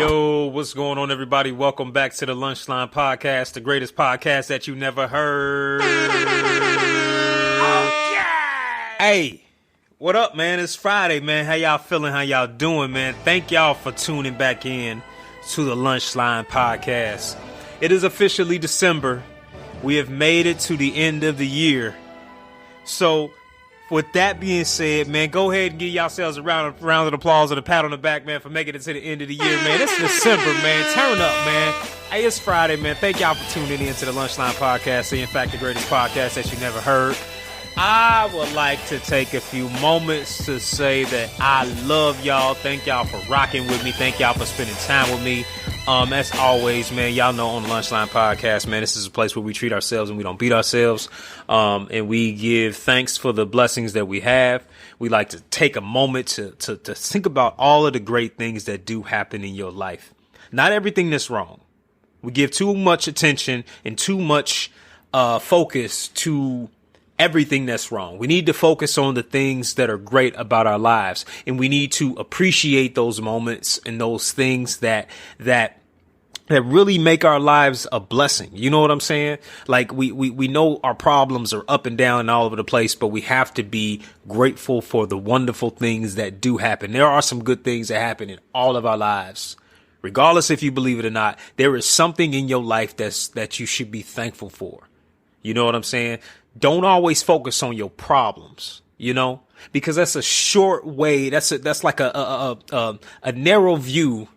Yo, what's going on, everybody? Welcome back to the Lunchline Podcast, the greatest podcast that you never heard. Okay. Hey, what up, man? It's Friday, man. How y'all feeling? How y'all doing, man? Thank y'all for tuning back in to the Lunchline Podcast. It is officially December. We have made it to the end of the year. So, with that being said, man, go ahead and give yourselves a round of applause and a pat on the back, man, for making it to the end of the year, man. It's December, man. Turn up, man. Hey, it's Friday, man. Thank y'all for tuning in to the Lunchline Podcast, in fact, the greatest podcast that you never heard. I would like to take a few moments to say that I love y'all. Thank y'all for rocking with me. Thank y'all for spending time with me. As always, man, y'all know on the Lunchline Podcast, man, this is a place where we treat ourselves and we don't beat ourselves. And we give thanks for the blessings that we have. We like to take a moment to think about all of the great things that do happen in your life. Not everything that's wrong. We give too much attention and too much focus to everything that's wrong. We need to focus on the things that are great about our lives, and we need to appreciate those moments and those things that really make our lives a blessing. You know what I'm saying? Like we know our problems are up and down and all over the place, but we have to be grateful for the wonderful things that do happen. There are some good things that happen in all of our lives. Regardless if you believe it or not, there is something in your life that you should be thankful for. You know what I'm saying? Don't always focus on your problems, you know, because that's a short way. That's like a narrow view,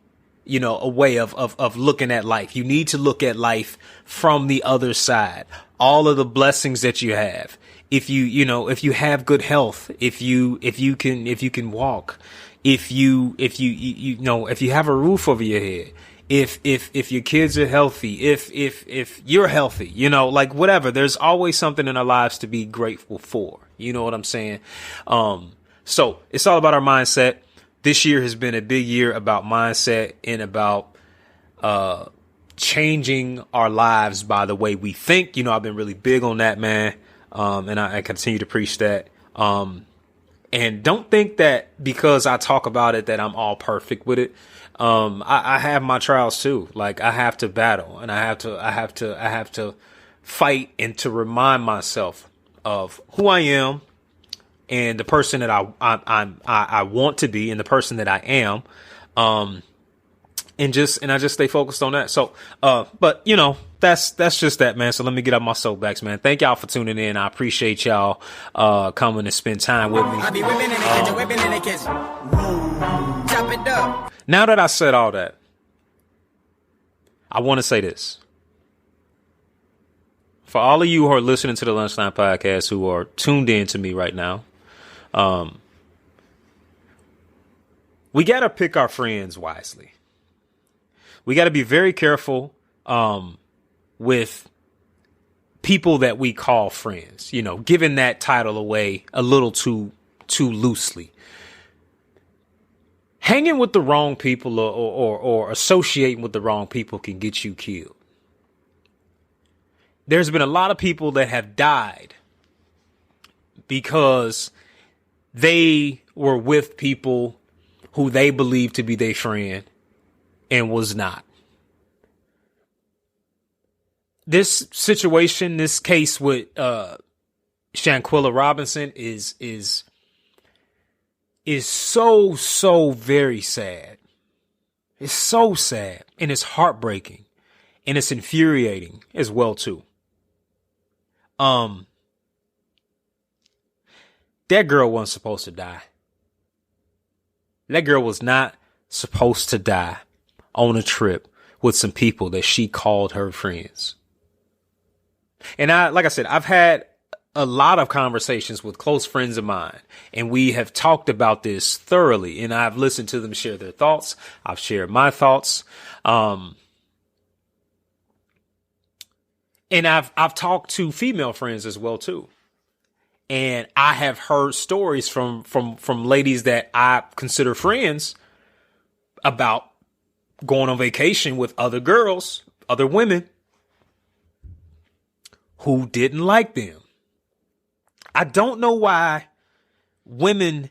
you know, a way of looking at life. You need to look at life from the other side. All of the blessings that you have. If you have good health, if you can walk, if you have a roof over your head, if your kids are healthy, if you're healthy, you know, like whatever, there's always something in our lives to be grateful for. You know what I'm saying? So it's all about our mindset. This year has been a big year about mindset and about, changing our lives by the way we think. You know, I've been really big on that, man. And I continue to preach that. And don't think that because I talk about it that I'm all perfect with it. I have my trials too. Like I have to battle and I have to fight and to remind myself of who I am and the person that I want to be and the person that I am. And I just stay focused on that. So, but you know, that's just that, man. So let me get up my soapbox, man. Thank y'all for tuning in. I appreciate y'all, coming to spend time with me. Chop it up. Now that I said all that, I want to say this. For all of you who are listening to the Lunchline Podcast, who are tuned in to me right now, we got to pick our friends wisely. We got to be very careful with people that we call friends, you know, giving that title away a little too loosely. Hanging with the wrong people or associating with the wrong people can get you killed. There's been a lot of people that have died because they were with people who they believed to be their friend and was not. This situation, this case with Shanquella Robinson is so very sad. It's so sad and it's heartbreaking and it's infuriating as well too. That girl wasn't supposed to die. That girl was not supposed to die on a trip with some people that she called her friends. And like I said, I've had a lot of conversations with close friends of mine, and we have talked about this thoroughly, and I've listened to them share their thoughts. I've shared my thoughts. And I've talked to female friends as well too. And I have heard stories from ladies that I consider friends about going on vacation with other girls, other women who didn't like them. I don't know why women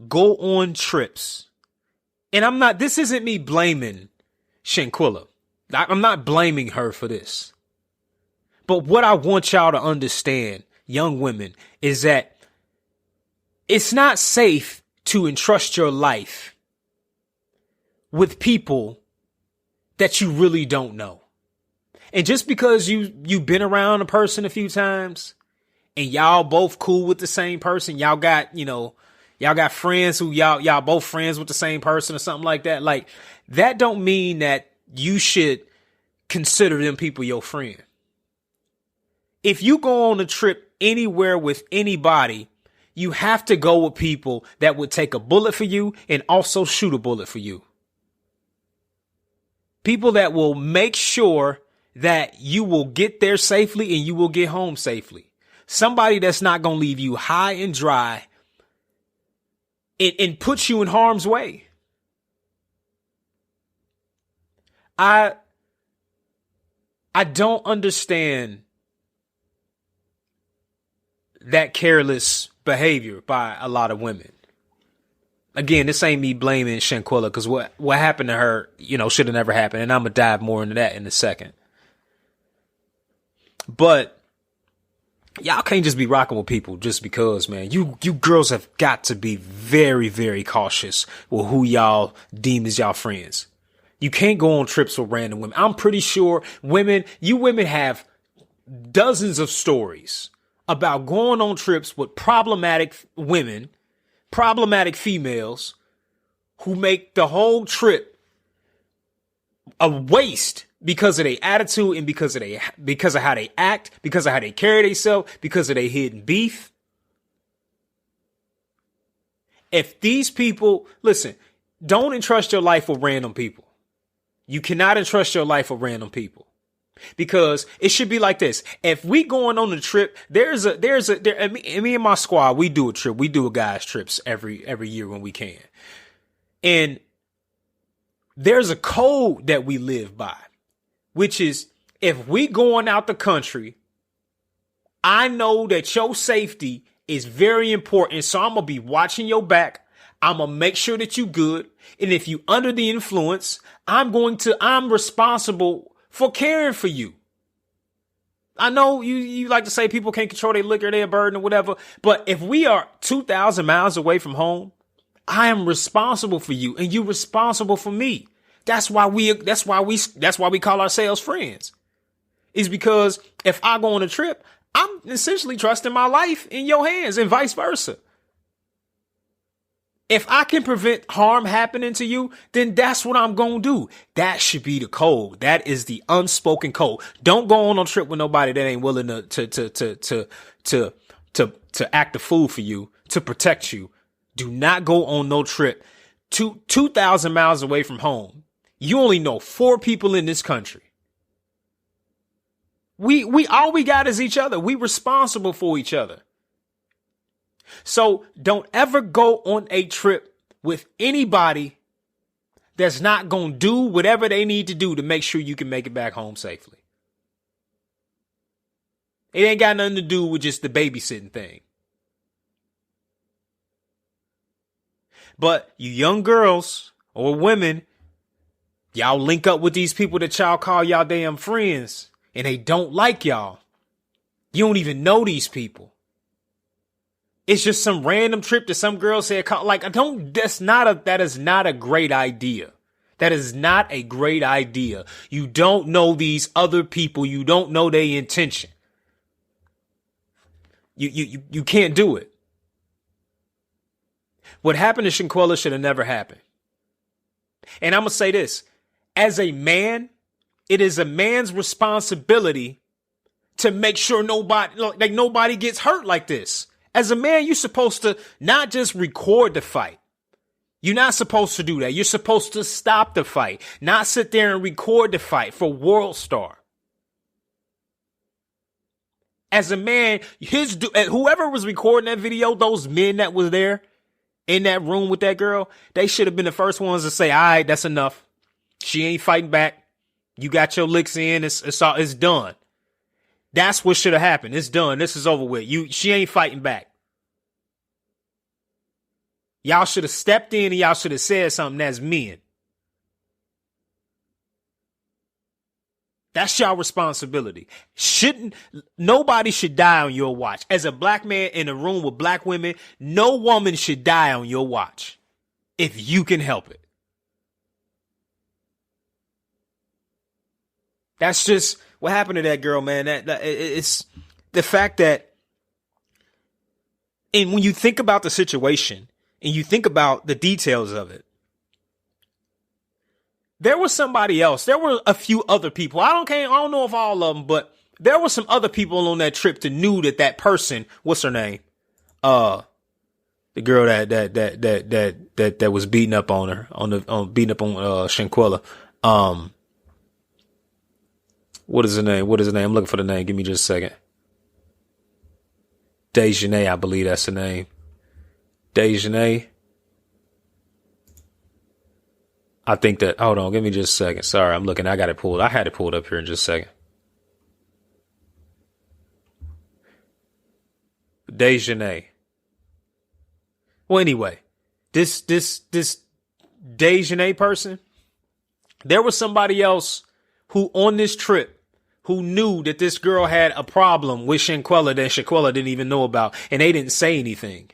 go on trips. And this isn't me blaming Shanquilla. I'm not blaming her for this. But what I want y'all to understand, young women, is that it's not safe to entrust your life with people that you really don't know. And just because you've been around a person a few times and y'all both cool with the same person, y'all got friends who y'all both friends with the same person or something like that. Like, that don't mean that you should consider them people your friend. If you go on a trip anywhere with anybody, you have to go with people that would take a bullet for you and also shoot a bullet for you. People that will make sure that you will get there safely and you will get home safely. Somebody that's not going to leave you high and dry and put you in harm's way. I don't understand that careless behavior by a lot of women. Again, this ain't me blaming Shanquilla, because what happened to her, should have never happened. And I'm going to dive more into that in a second. But y'all can't just be rocking with people just because, man. You girls have got to be very, very cautious with who y'all deem as y'all friends. You can't go on trips with random women. I'm pretty sure you women have dozens of stories about going on trips with problematic women, problematic females who make the whole trip a waste because of their attitude and because of how they act, because of how they carry themselves, because of their hidden beef. If these people, listen, don't entrust your life with random people. You cannot entrust your life with random people. Because it should be like this. If we going on a trip, me and my squad, we do a trip. We do a guys trips every year when we can. And there's a code that we live by, which is if we going out the country, I know that your safety is very important. So I'm going to be watching your back. I'm going to make sure that you good. And if you under the influence, I'm responsible for caring for you. I know you like to say people can't control their liquor, their burden or whatever. But if we are 2,000 miles away from home, I am responsible for you and you're responsible for me. That's why we call ourselves friends. Is because if I go on a trip, I'm essentially trusting my life in your hands and vice versa. If I can prevent harm happening to you, then that's what I'm going to do. That should be the code. That is the unspoken code. Don't go on a trip with nobody that ain't willing to act a fool for you, to protect you. Do not go on no trip 2,000 miles away from home. You only know 4 people in this country. We all we got is each other. We responsible for each other. So don't ever go on a trip with anybody that's not going to do whatever they need to do to make sure you can make it back home safely. It ain't got nothing to do with just the babysitting thing. But you young girls or women, y'all link up with these people that y'all call y'all damn friends and they don't like y'all. You don't even know these people. It's just some random trip that some girl said, like, that is not a great idea. That is not a great idea. You don't know these other people. You don't know their intention. You can't do it. What happened to Shanquilla should have never happened. And I'm going to say this. As a man, it is a man's responsibility to make sure nobody gets hurt like this. As a man, you're supposed to not just record the fight. You're not supposed to do that. You're supposed to stop the fight, not sit there and record the fight for World Star. As a man, whoever was recording that video, those men that was there in that room with that girl, they should have been the first ones to say, all right, that's enough. She ain't fighting back. You got your licks in. It's done. That's what should have happened. It's done. This is over with. She ain't fighting back. Y'all should have stepped in and y'all should have said something as men. That's your responsibility. Nobody should die on your watch. As a black man in a room with black women, no woman should die on your watch if you can help it. That's just what happened to that girl, man. It's the fact that, and when you think about the situation and you think about the details of it, there was somebody else. There were a few other people. I don't know if all of them, but there were some other people on that trip that knew that person, what's her name? The girl that was beating up on her, beating up on Shanquella. What is her name? I'm looking for the name. Give me just a second. Dejanay, I believe that's the name. Dejanay. I think that, hold on, give me just a second. Sorry, I'm looking. I had it pulled up here in just a second. Dejanay. Well, anyway, this Dejanay person, there was somebody else who on this trip who knew that this girl had a problem with Shanquella that Shanquella didn't even know about, and they didn't say anything.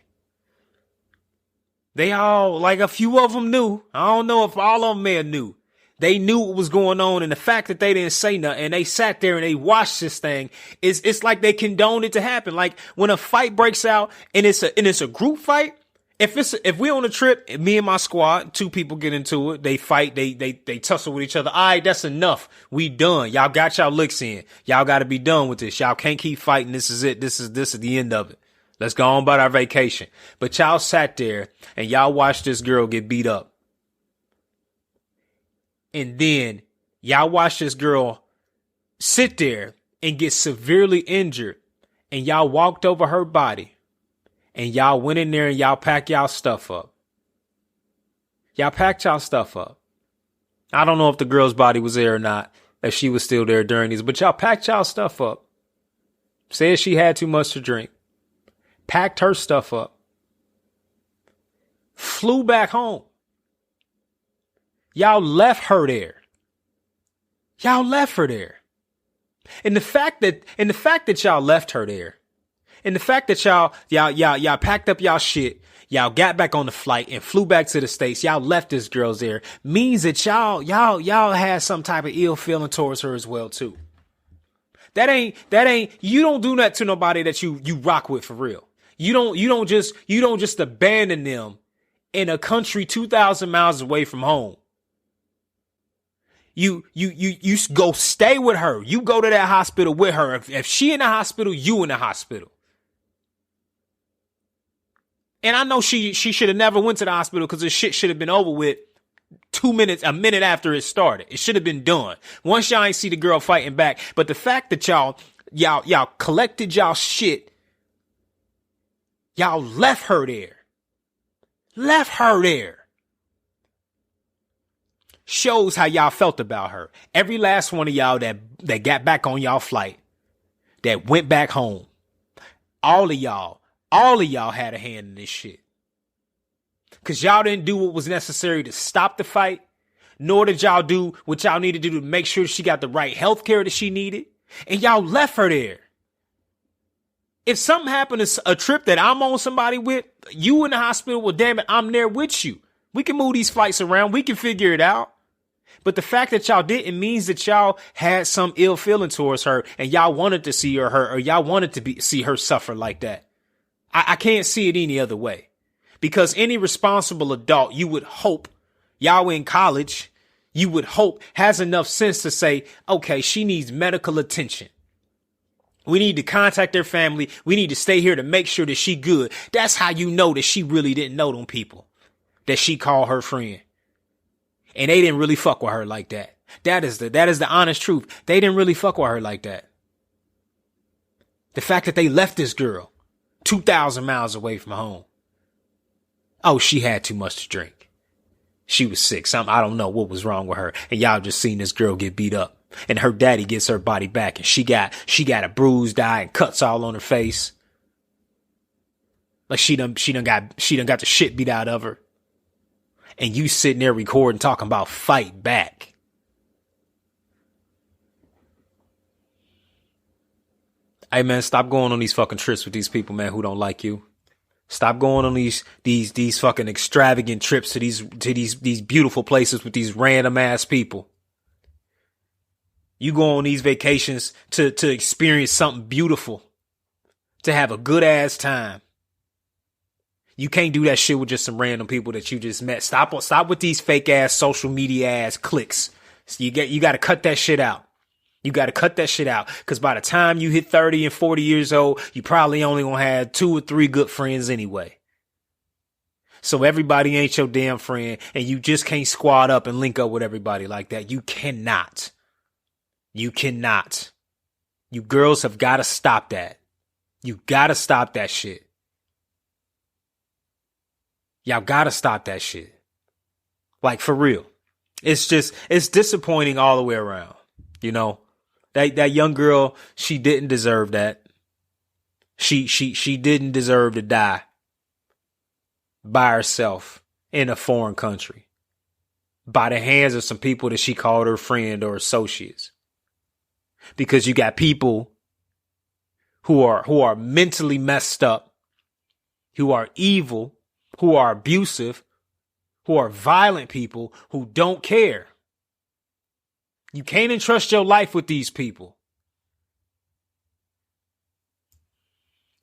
They all, like a few of them knew. I don't know if all of them may have knew. They knew what was going on, and the fact that they didn't say nothing and they sat there and they watched this thing, it's like they condoned it to happen. Like when a fight breaks out and it's a group fight, if we're on a trip, me and my squad, 2 people get into it, they fight, they tussle with each other. All right, that's enough. We done. Y'all got y'all licks in. Y'all got to be done with this. Y'all can't keep fighting. This is it. This is the end of it. Let's go on about our vacation. But y'all sat there and y'all watched this girl get beat up. And then y'all watched this girl sit there and get severely injured. And y'all walked over her body. And y'all went in there and y'all packed y'all stuff up. Y'all packed y'all stuff up. I don't know if the girl's body was there or not, if she was still there during these, but y'all packed y'all stuff up. Said she had too much to drink. Packed her stuff up. Flew back home. Y'all left her there. Y'all left her there. And the fact that y'all left her there, and the fact that y'all packed up y'all shit, y'all got back on the flight and flew back to the States, y'all left this girl's there, means that y'all had some type of ill feeling towards her as well too. That ain't, you don't do that to nobody that you rock with for real. You don't just abandon them in a country 2,000 miles away from home. You go stay with her. You go to that hospital with her. If she in the hospital, you in the hospital. And I know she should have never went to the hospital because the shit should have been over with a minute after it started. It should have been done. Once y'all ain't see the girl fighting back. But the fact that y'all collected y'all shit, y'all left her there. Left her there. Shows how y'all felt about her. Every last one of y'all that got back on y'all flight, that went back home, all of y'all had a hand in this shit. Cause y'all didn't do what was necessary to stop the fight, nor did y'all do what y'all needed to do to make sure she got the right health care that she needed, and y'all left her there. If something happened to a trip that I'm on somebody with, you in the hospital, well, damn it, I'm there with you. We can move these flights around. We can figure it out. But the fact that y'all didn't means that y'all had some ill feeling towards her and y'all wanted to see her hurt, or y'all wanted to see her suffer like that. I can't see it any other way, because any responsible adult, you would hope, y'all in college, you would hope has enough sense to say, okay, she needs medical attention. We need to contact their family. We need to stay here to make sure that she good. That's how you know that she really didn't know them people that she called her friend. And they didn't really fuck with her like that. That is the honest truth. They didn't really fuck with her like that. The fact that they left this girl 2,000 miles away from home. Oh, she had too much to drink. She was sick. I don't know what was wrong with her. And y'all just seen this girl get beat up. And her daddy gets her body back, and she got a bruised eye and cuts all on her face. Like she done got the shit beat out of her. And you sitting there recording, talking about fight back. Hey man, stop going on these fucking trips with these people, man, who don't like you. Stop going on these fucking extravagant trips to these beautiful places with these random ass people. You go on these vacations to experience something beautiful, to have a good ass time. You can't do that shit with just some random people that you just met. Stop with these fake ass social media ass cliques. So you got to cut that shit out. You got to cut that shit out, because by the time you hit 30 and 40 years old, you probably only gonna have 2 or 3 good friends anyway. So everybody ain't your damn friend, and you just can't squad up and link up with everybody like that. You cannot. You cannot. You girls have got to stop that. You got to stop that shit. Y'all got to stop that shit. Like, for real. It's disappointing all the way around, you know? That young girl, she didn't deserve that. She didn't deserve to die by herself in a foreign country by the hands of some people that she called her friend or associates. Because you got people who are mentally messed up, who are evil, who are abusive, who are violent people who don't care. You can't entrust your life with these people.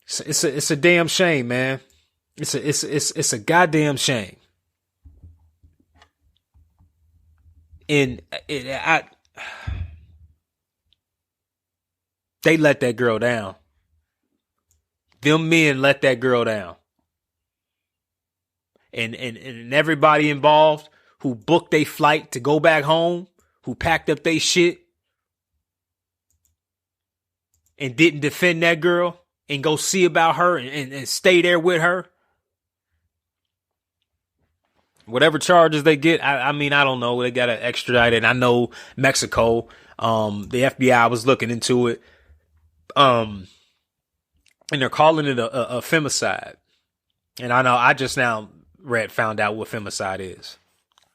It's a damn shame, man. It's a goddamn shame. They let that girl down. Them men let that girl down. And everybody involved who booked a flight to go back home, who packed up their shit and didn't defend that girl and go see about her and stay there with her. Whatever charges they get, I mean, I don't know. They got to extradite it. I know Mexico, the FBI was looking into it. And they're calling it a femicide. And I know I just now found out what femicide is.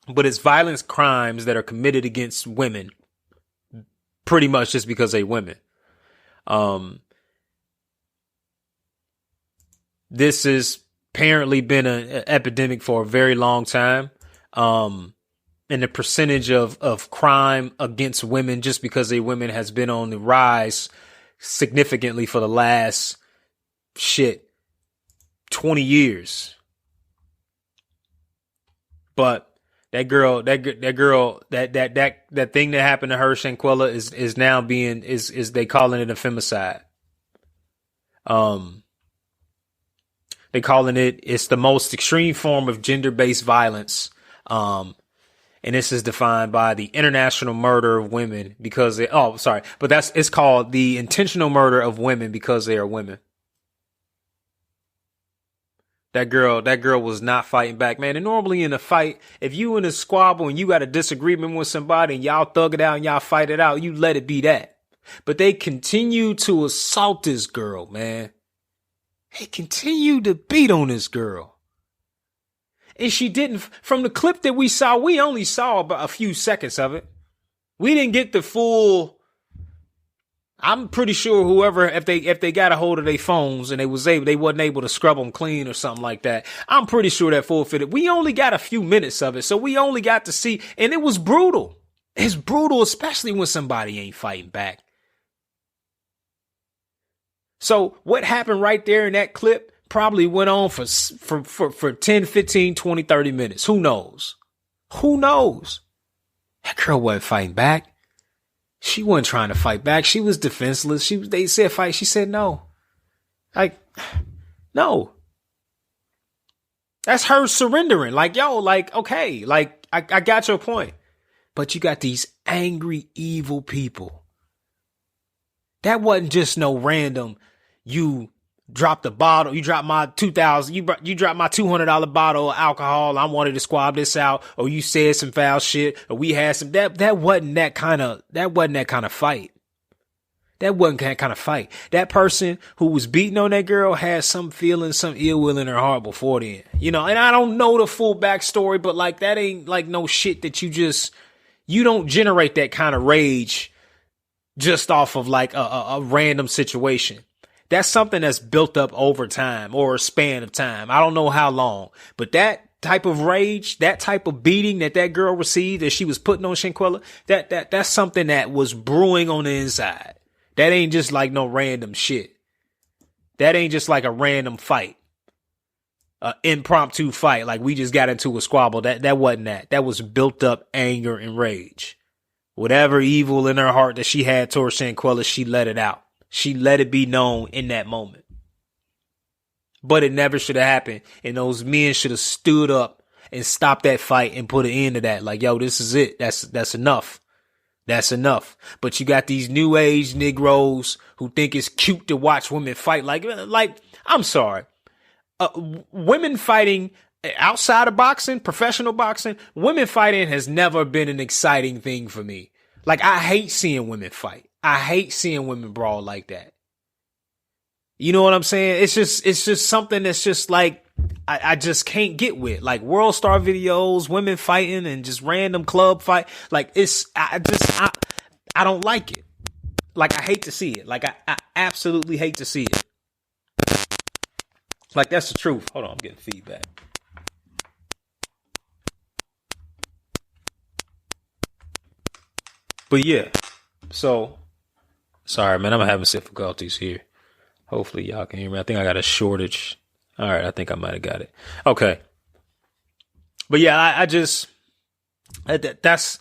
But it's violence crimes that are committed against women, pretty much just because they're women. This has apparently been an epidemic for a very long time. And the percentage of crime against women just because they're women has been on the rise significantly for the last 20 years. But that thing that happened to her, Shanquella, is now being is they calling it a femicide. They calling it's the most extreme form of gender-based violence. And this is defined by the international murder of women because it's called the intentional murder of women because they are women. That girl was not fighting back, man. And normally in a fight, if you in a squabble and you got a disagreement with somebody and y'all thug it out and y'all fight it out, you let it be that. But they continue to assault this girl, man. They continue to beat on this girl. And she didn't, from the clip that we saw, we only saw about a few seconds of it. We didn't get the full. I'm pretty sure whoever, if they got a hold of their phones and they wasn't able to scrub them clean or something like that, I'm pretty sure that forfeited. We only got a few minutes of it, so we only got to see, and it was brutal. It's brutal, especially when somebody ain't fighting back. So what happened right there in that clip probably went on for 10, 15, 20, 30 minutes. Who knows? Who knows? That girl wasn't fighting back. She wasn't trying to fight back. She was defenseless. They said fight. She said no. Like, no. That's her surrendering. Like, yo, like, okay. Like, I got your point. But you got these angry, evil people. That wasn't just no random, you dropped a bottle, you dropped my $2,000, you dropped my $200 bottle of alcohol, I wanted to squab this out, or you said some foul shit, or we had some, that wasn't that kind of fight. That wasn't that kind of fight. That person who was beating on that girl had some feeling, some ill will in her heart before then. You know, and I don't know the full backstory, but like that ain't like no shit that you don't generate that kind of rage just off of like a random situation. That's something that's built up over time or a span of time. I don't know how long, but that type of rage, that type of beating that girl received that she was putting on Shanquella, that's something that was brewing on the inside. That ain't just like no random shit. That ain't just like a random fight, an impromptu fight. Like we just got into a squabble. That wasn't that. That was built up anger and rage. Whatever evil in her heart that she had towards Shanquella, she let it out. She let it be known in that moment. But it never should have happened. And those men should have stood up and stopped that fight and put an end to that. Like, yo, this is it. That's enough. That's enough. But you got these new age Negroes who think it's cute to watch women fight. Like, I'm sorry. Women fighting outside of boxing, professional boxing, women fighting has never been an exciting thing for me. Like, I hate seeing women fight. I hate seeing women brawl like that. You know what I'm saying? It's just something that's just like, I just can't get with. Like World Star videos, women fighting and just random club fight. Like I don't like it. Like I hate to see it. Like I absolutely hate to see it. Like that's the truth. Hold on, I'm getting feedback. But yeah, so sorry, man. I'm having difficulties here. Hopefully y'all can hear me. I think I got a shortage. All right, I think I might have got it. Okay. But yeah, I just that's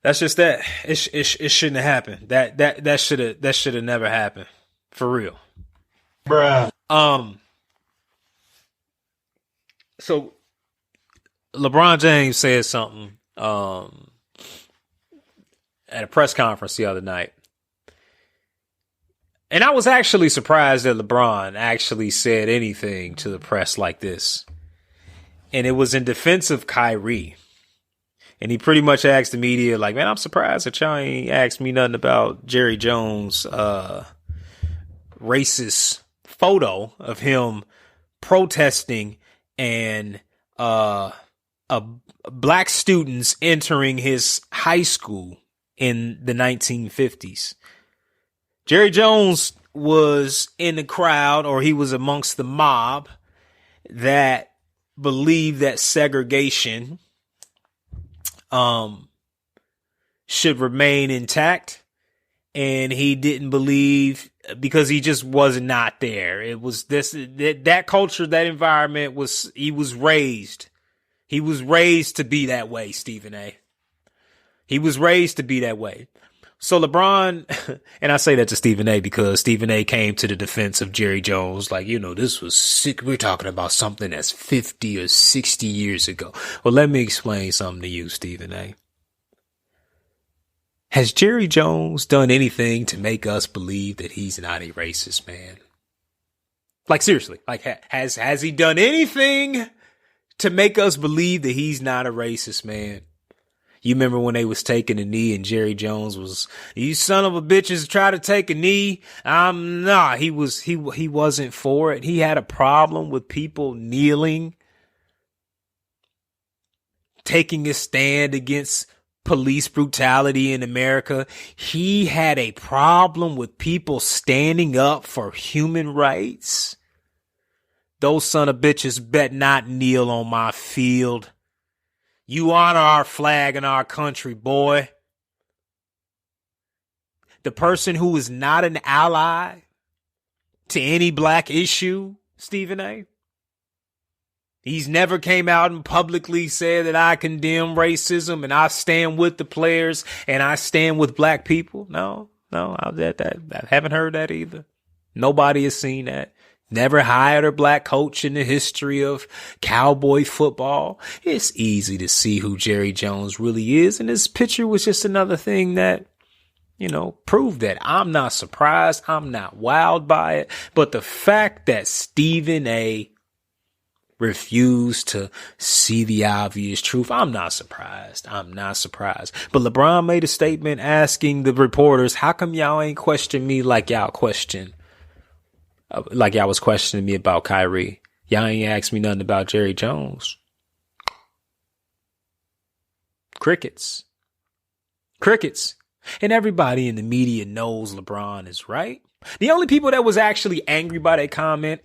just that. It shouldn't have happened. That should have never happened. For real. Bruh. So LeBron James said something at a press conference the other night. And I was actually surprised that LeBron actually said anything to the press like this. And it was in defense of Kyrie. And he pretty much asked the media, like, man, I'm surprised that y'all ain't asked me nothing about Jerry Jones' racist photo of him protesting and black students entering his high school in the 1950s. Jerry Jones was in the crowd, or he was amongst the mob that believed that segregation should remain intact. And he didn't believe, because he just was not there. It was that culture, that environment he was raised to be that way, Stephen A. He was raised to be that way. So LeBron, and I say that to Stephen A because Stephen A came to the defense of Jerry Jones. Like, this was sick. We're talking about something that's 50 or 60 years ago. Well, let me explain something to you, Stephen A. Has Jerry Jones done anything to make us believe that he's not a racist man? Like, seriously, like, has he done anything to make us believe that he's not a racist man? You remember when they was taking a knee and Jerry Jones was, you son of a bitches try to take a knee. He wasn't for it. He had a problem with people kneeling, taking a stand against police brutality in America. He had a problem with people standing up for human rights. Those son of bitches bet not kneel on my field. You honor our flag and our country, boy. The person who is not an ally to any black issue, Stephen A. He's never came out and publicly said that I condemn racism and I stand with the players and I stand with black people. No, I haven't heard that either. Nobody has seen that. Never hired a black coach in the history of cowboy football. It's easy to see who Jerry Jones really is. And this picture was just another thing that, proved that. I'm not surprised. I'm not wowed by it. But the fact that Stephen A refused to see the obvious truth, I'm not surprised. I'm not surprised. But LeBron made a statement asking the reporters, how come y'all ain't question me like y'all was questioning me about Kyrie? Y'all ain't asked me nothing about Jerry Jones. Crickets. And everybody in the media knows LeBron is right. The only people that was actually angry by that comment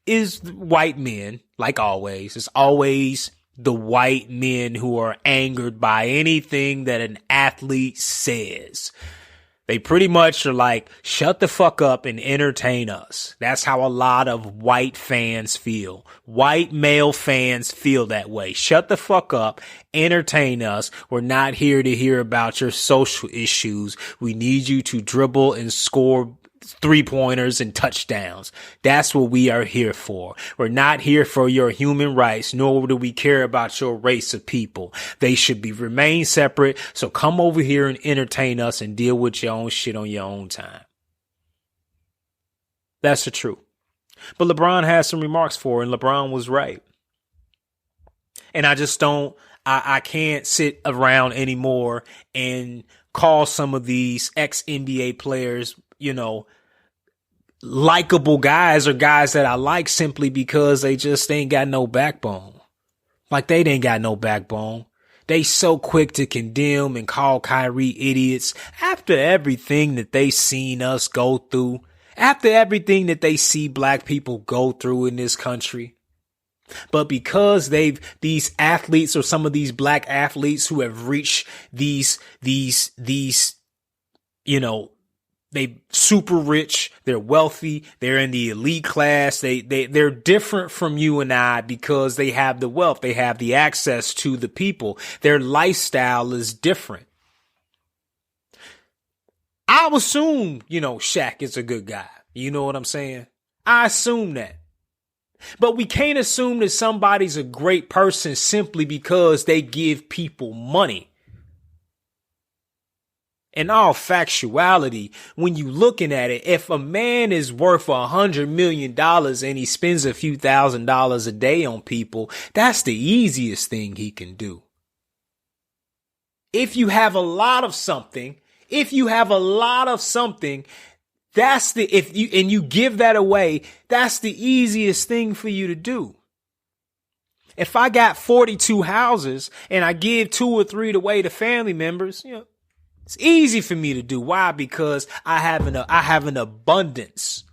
is white men, like always. It's always the white men who are angered by anything that an athlete says. They pretty much are like, shut the fuck up and entertain us. That's how a lot of white fans feel. White male fans feel that way. Shut the fuck up, entertain us. We're not here to hear about your social issues. We need you to dribble and score 3-pointers and touchdowns. That's what we are here for. We're not here for your human rights, nor do we care about your race of people. They should be remain separate. So come over here and entertain us and deal with your own shit on your own time. That's the truth. But LeBron has some remarks for it, and LeBron was right. And I just I can't sit around anymore and call some of these ex-NBA players, likable guys or guys that I like simply because they just ain't got no backbone. Like they ain't got no backbone. They so quick to condemn and call Kyrie idiots after everything that they seen us go through, after everything that they see black people go through in this country. But because these athletes or some of these black athletes who have reached these, they super rich, they're wealthy, they're in the elite class. They're different from you and I because they have the wealth. They have the access to the people. Their lifestyle is different. I assume, Shaq is a good guy. You know what I'm saying? I assume that. But we can't assume that somebody's a great person simply because they give people money. In all factuality, when you looking at it, if a man is worth $100 million and he spends a few $1,000s a day on people, that's the easiest thing he can do. If you have a lot of something, you give that away, that's the easiest thing for you to do. If I got 42 houses and I give 2 or 3 away to family members, it's easy for me to do. Why? Because I have an abundance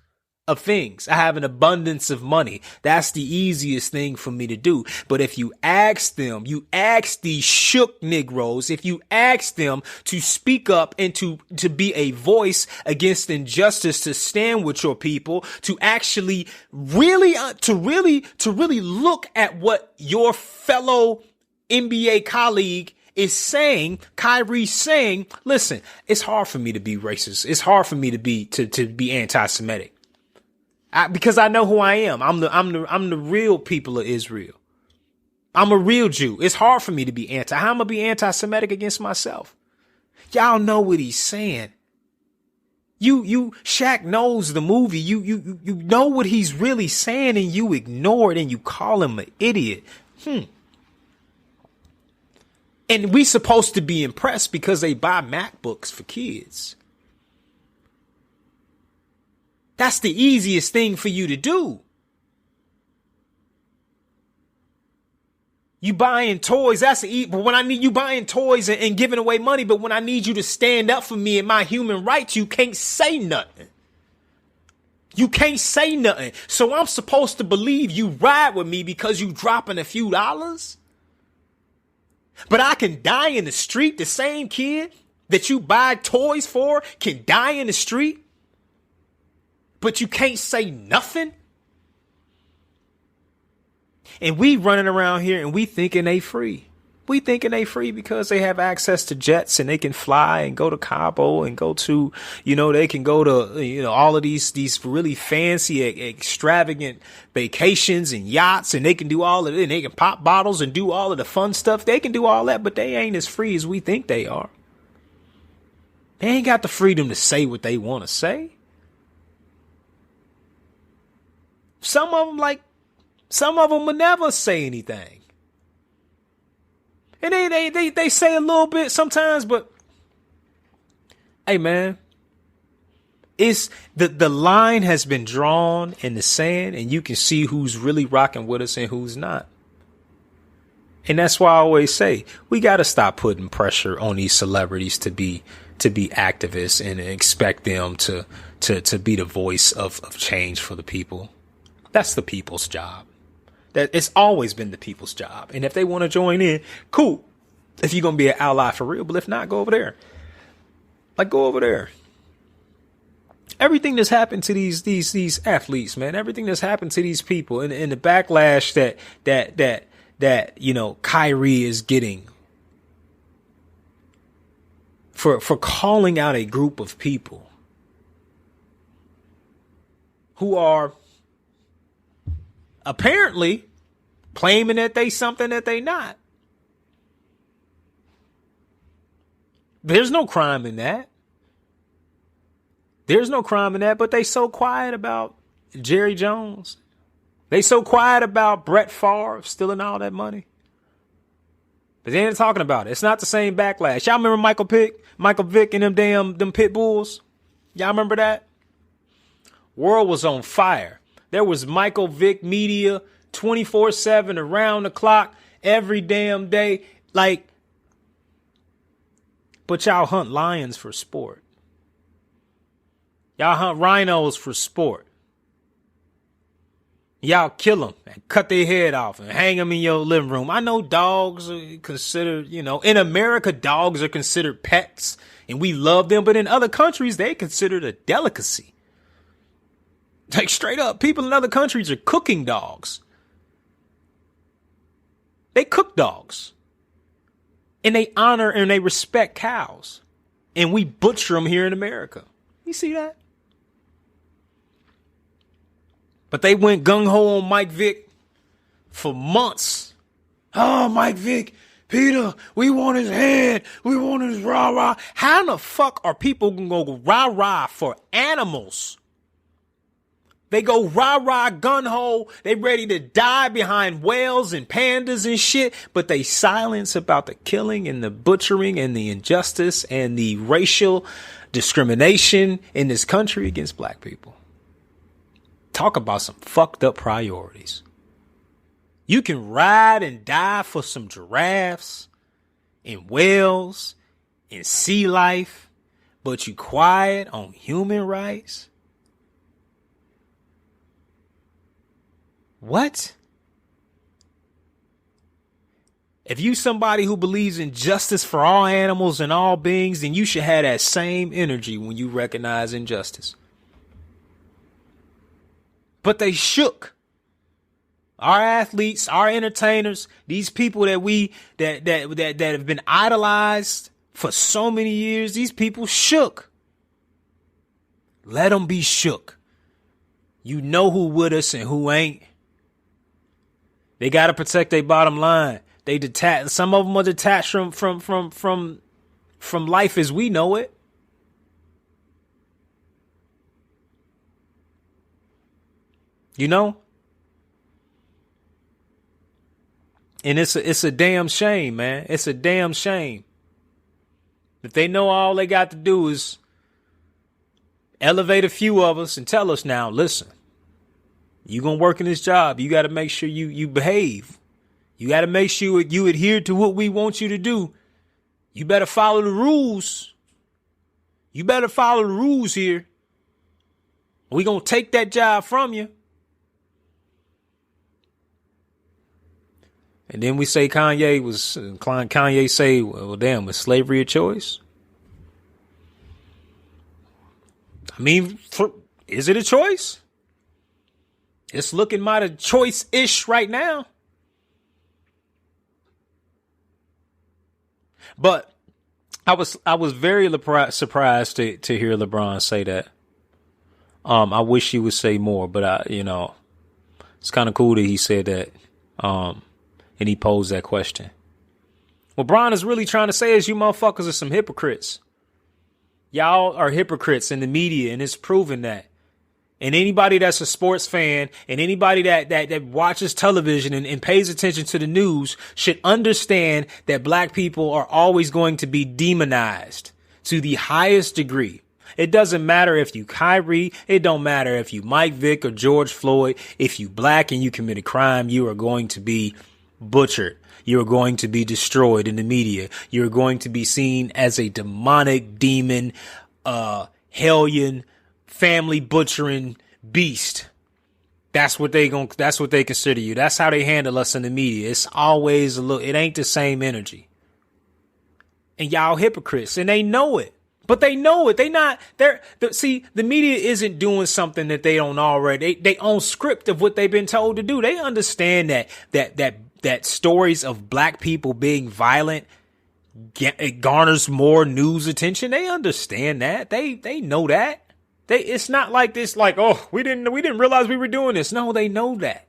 of things. I have an abundance of money. That's the easiest thing for me to do. But if you ask these shook Negroes, if you ask them to speak up and to be a voice against injustice, to stand with your people, to actually really look at what your fellow NBA colleague is saying, Kyrie's saying, listen, it's hard for me to be racist. It's hard for me to be anti-Semitic. Because I know who I am. I'm the real people of Israel. I'm a real Jew. It's hard for me to be how I'm gonna be anti-Semitic against myself? Y'all know what he's saying. Shaq knows the movie. You know what he's really saying, and you ignore it and you call him an idiot. And we supposed to be impressed because they buy MacBooks for kids. That's the easiest thing for you to do. You buying toys, but when I need you buying toys and giving away money, but when I need you to stand up for me and my human rights, you can't say nothing. You can't say nothing. So I'm supposed to believe you ride with me because you dropping a few dollars? But I can die in the street. The same kid that you buy toys for can die in the street. But you can't say nothing. And we running around here and we thinking they free. We thinking they free because they have access to jets and they can fly and go to Cabo and go to, they can go to, all of these really fancy, extravagant vacations and yachts, and they can do all of it. And they can pop bottles and do all of the fun stuff. They can do all that, but they ain't as free as we think they are. They ain't got the freedom to say what they want to say. Some of them will never say anything. And they say a little bit sometimes, but hey man, it's the line has been drawn in the sand and you can see who's really rocking with us and who's not. And that's why I always say we got to stop putting pressure on these celebrities to be activists and expect them to be the voice of change for the people. That's the people's job. That it's always been the people's job. And if they want to join in, cool. If you're going to be an ally for real, but if not, go over there. Like, go over there. Everything that's happened to these athletes, man, everything that's happened to these people and the backlash that, you know, Kyrie is getting for calling out a group of people who are apparently claiming that they something that they not. There's no crime in that. There's no crime in that, but they so quiet about Jerry Jones. They so quiet about Brett Favre stealing all that money. But they ain't talking about it. It's not the same backlash. Y'all remember Michael Vick and them pit bulls? Y'all remember that? World was on fire. There was Michael Vick media 24/7 around the clock every damn day. Like, but y'all hunt lions for sport. Y'all hunt rhinos for sport. Y'all kill them and cut their head off and hang them in your living room. I know dogs are considered, you know, in America, dogs are considered pets and we love them. But in other countries, they considered a delicacy. Like, straight up, people in other countries are cooking dogs. They cook dogs. And they honor and they respect cows. And we butcher them here in America. You see that? But they went gung-ho on Mike Vick for months. Oh, Mike Vick, Peter, we want his head. We want his rah-rah. How in the fuck are people going to go rah-rah for animals? They go rah-rah gun-ho. They ready to die behind whales and pandas and shit. But they silence about the killing and the butchering and the injustice and the racial discrimination in this country against black people. Talk about some fucked up priorities. You can ride and die for some giraffes and whales and sea life, but you quiet on human rights? What? If you somebody who believes in justice for all animals and all beings, then you should have that same energy when you recognize injustice. But they shook. Our athletes, our entertainers, these people that have been idolized for so many years, these people shook. Let them be shook. You know who with us and who ain't. They got to protect their bottom line. They detach. Some of them are detached from life as we know it. You know? And it's a damn shame, man. It's a damn shame. If they know all they got to do is elevate a few of us and tell us now, listen, you gonna work in this job. You got to make sure you behave. You got to make sure you adhere to what we want you to do. You better follow the rules. You better follow the rules here. We gonna take that job from you. And then we say Kanye say, well, damn, was slavery a choice? I mean, is it a choice? It's looking mighty choice-ish right now. But I was very surprised to hear LeBron say that. I wish he would say more, but it's kind of cool that he said that. And he posed that question. What Bron is really trying to say is you motherfuckers are some hypocrites. Y'all are hypocrites in the media, and it's proven that. And anybody that's a sports fan and anybody that watches television and pays attention to the news should understand that black people are always going to be demonized to the highest degree. It doesn't matter if you Kyrie. It don't matter if you Mike Vick or George Floyd. If you black and you commit a crime, you are going to be butchered. You're going to be destroyed in the media. You're going to be seen as a demonic demon, hellion, family butchering beast. That's what they consider you. That's how they handle us in the media. It's always it ain't the same energy. And y'all hypocrites, and they know it. But they know it. See, the media isn't doing something that they don't already. They own script of what they've been told to do. They understand that stories of black people being violent it garners more news attention. They understand that. They know that. It's not like this, like, oh, we didn't realize we were doing this. No, they know that.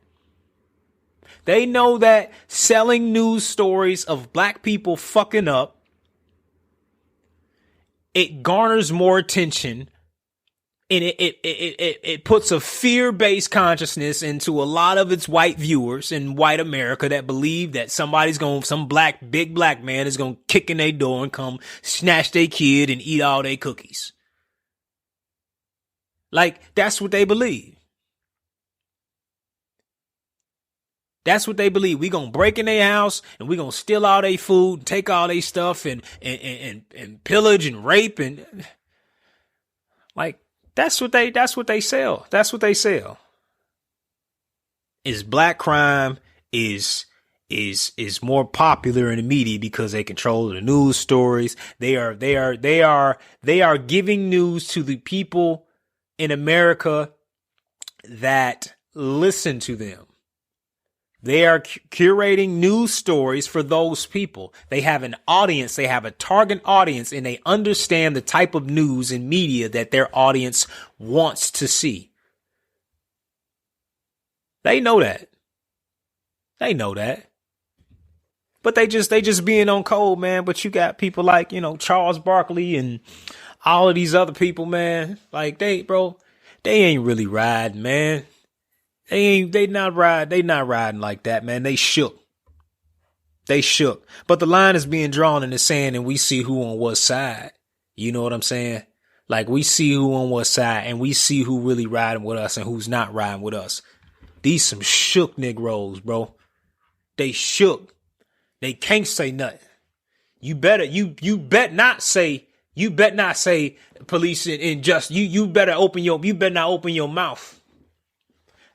They know that selling news stories of black people fucking up, it garners more attention, and it puts a fear-based consciousness into a lot of its white viewers in white America that believe that some big black man is going to kick in their door and come snatch their kid and eat all their cookies. Like, that's what they believe. That's what they believe. We gonna break in their house and we gonna steal all their food, take all their stuff and pillage and rape and like that's what they sell. That's what they sell. Is black crime is more popular in the media because they control the news stories. They are giving news to the people in America that listen to them. They are curating news stories for those people. They have an audience. They have a target audience, and they understand the type of news and media that their audience wants to see. They know that. They know that. But they just being on cold, man. But you got people like, Charles Barkley and all of these other people, man. Like they ain't really riding, man. They not riding like that, man. They shook. But the line is being drawn in the sand, and we see who on what side. You know what I'm saying? Like, we see who on what side, and we see who really riding with us and who's not riding with us. These some shook Negroes, bro. They shook. They can't say nothing. You bet not say police and just you better not open your mouth.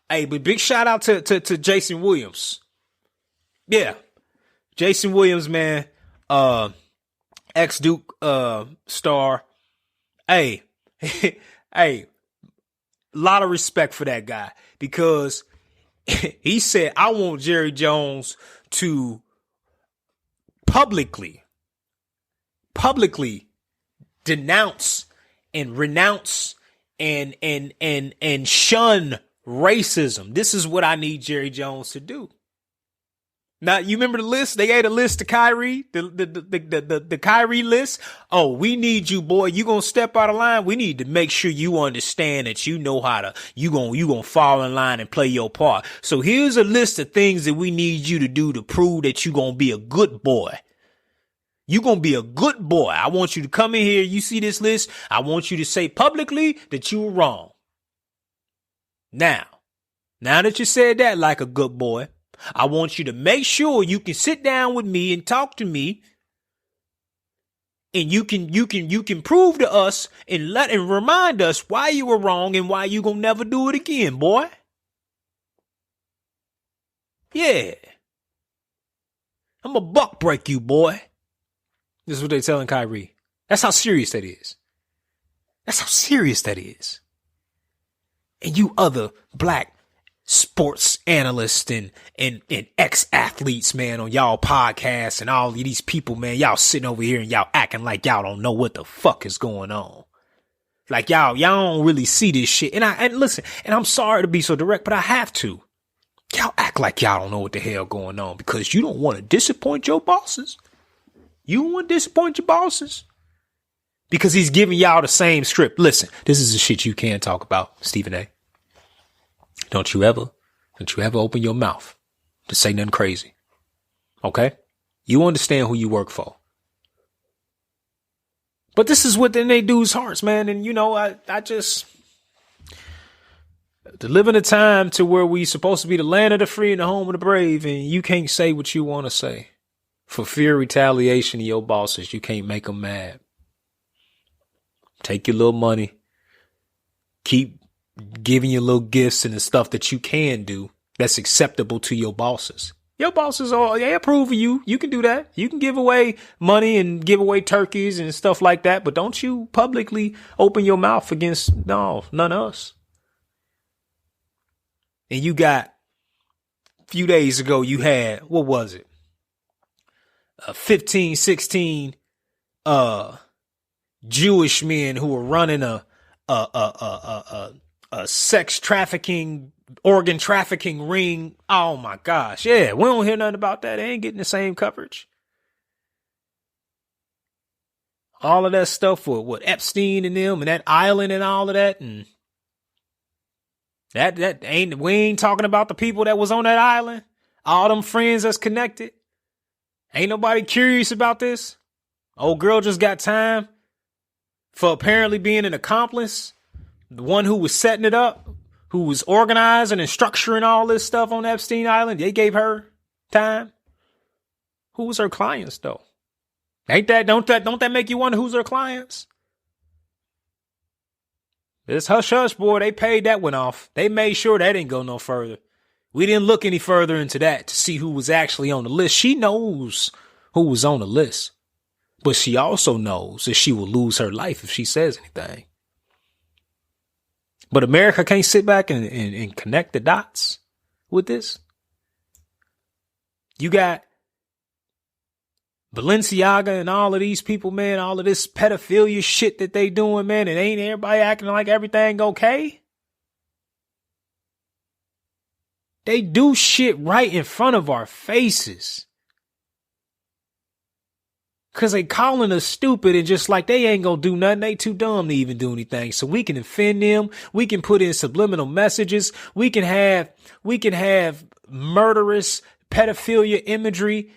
Hey, but big shout out to Jason Williams. Yeah. Jason Williams, man. Ex-Duke star. Hey. Hey. Lot of respect for that guy because he said, I want Jerry Jones to publicly denounce and renounce and shun racism. This is what I need Jerry Jones to do. Now, you remember the list? They gave a list to Kyrie, the Kyrie list. Oh, we need you, boy. You gonna step out of line? We need to make sure you understand that you know how to, you gonna fall in line and play your part. So here's a list of things that we need you to do to prove that you gonna be a good boy. You gonna be a good boy. I want you to come in here. You see this list? I want you to say publicly that you were wrong. Now that you said that like a good boy, I want you to make sure you can sit down with me and talk to me, and you can prove to us and remind us why you were wrong and why you gonna never do it again, boy. Yeah, I'm a buck break you, boy. This is what they're telling Kyrie. That's how serious that is. That's how serious that is. And you other black sports analysts and ex-athletes, man, on y'all podcasts and all of these people, man, y'all sitting over here and y'all acting like y'all don't know what the fuck is going on. Like y'all don't really see this shit. And listen, and I'm sorry to be so direct, but I have to. Y'all act like y'all don't know what the hell going on because you don't want to disappoint your bosses. You don't want to disappoint your bosses. Because he's giving y'all the same script. Listen, this is the shit you can't talk about, Stephen A. Don't you ever open your mouth to say nothing crazy. Okay? You understand who you work for. But this is what then they do's hearts, man. And I To live in a time to where we supposed to be the land of the free and the home of the brave, and you can't say what you want to say for fear of retaliation of your bosses. You can't make them mad. Take your little money. Keep giving you little gifts and the stuff that you can do that's acceptable to your bosses. Your bosses they approve of you. You can do that. You can give away money and give away turkeys and stuff like that, but don't you publicly open your mouth against none of us. And you got, a few days ago, you had, what was it? 15, 16 Jewish men who were running a sex trafficking, organ trafficking ring. Oh my gosh. Yeah, we don't hear nothing about that. They ain't getting the same coverage. All of that stuff with Epstein and them and that island and all of that. And we ain't talking about the people that was on that island. All them friends that's connected. Ain't nobody curious about this. Old girl just got time for apparently being an accomplice. The one who was setting it up, who was organizing and structuring all this stuff on Epstein Island. They gave her time. Who was her clients though? Don't that make you wonder who's her clients? This hush hush boy, they paid that one off. They made sure that didn't go no further. We didn't look any further into that to see who was actually on the list. She knows who was on the list, but she also knows that she will lose her life if she says anything. But America can't sit back and connect the dots with this. You got Balenciaga and all of these people, man, all of this pedophilia shit that they doing, man, and ain't everybody acting like everything okay? They do shit right in front of our faces. Cause they calling us stupid and just like they ain't gonna do nothing. They too dumb to even do anything. So we can offend them. We can put in subliminal messages. We can have murderous pedophilia imagery,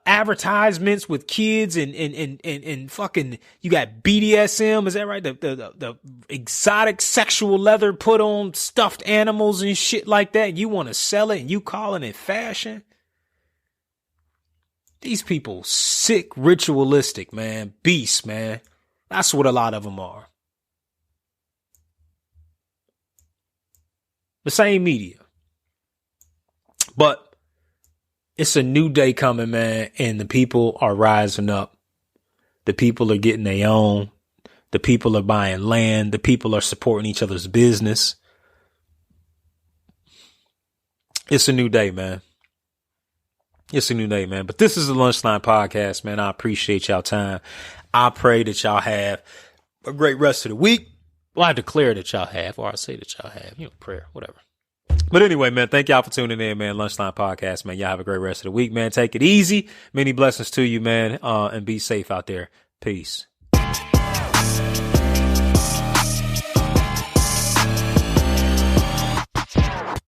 advertisements with kids and fucking, you got BDSM. Is that right? The exotic sexual leather put on stuffed animals and shit like that. You want to sell it and you calling it fashion? These people sick, ritualistic, man. Beasts, man. That's what a lot of them are. The same media. But it's a new day coming, man, and the people are rising up. The people are getting their own. The people are buying land. The people are supporting each other's business. It's a new day, man. It's a new day, man. But this is the Lunchline Podcast, man. I appreciate y'all time. I pray that y'all have a great rest of the week. Well, I declare that y'all have, or I say that y'all have, prayer, whatever. But anyway, man, thank y'all for tuning in, man. Lunchline Podcast, man. Y'all have a great rest of the week, man. Take it easy. Many blessings to you, man. And be safe out there. Peace.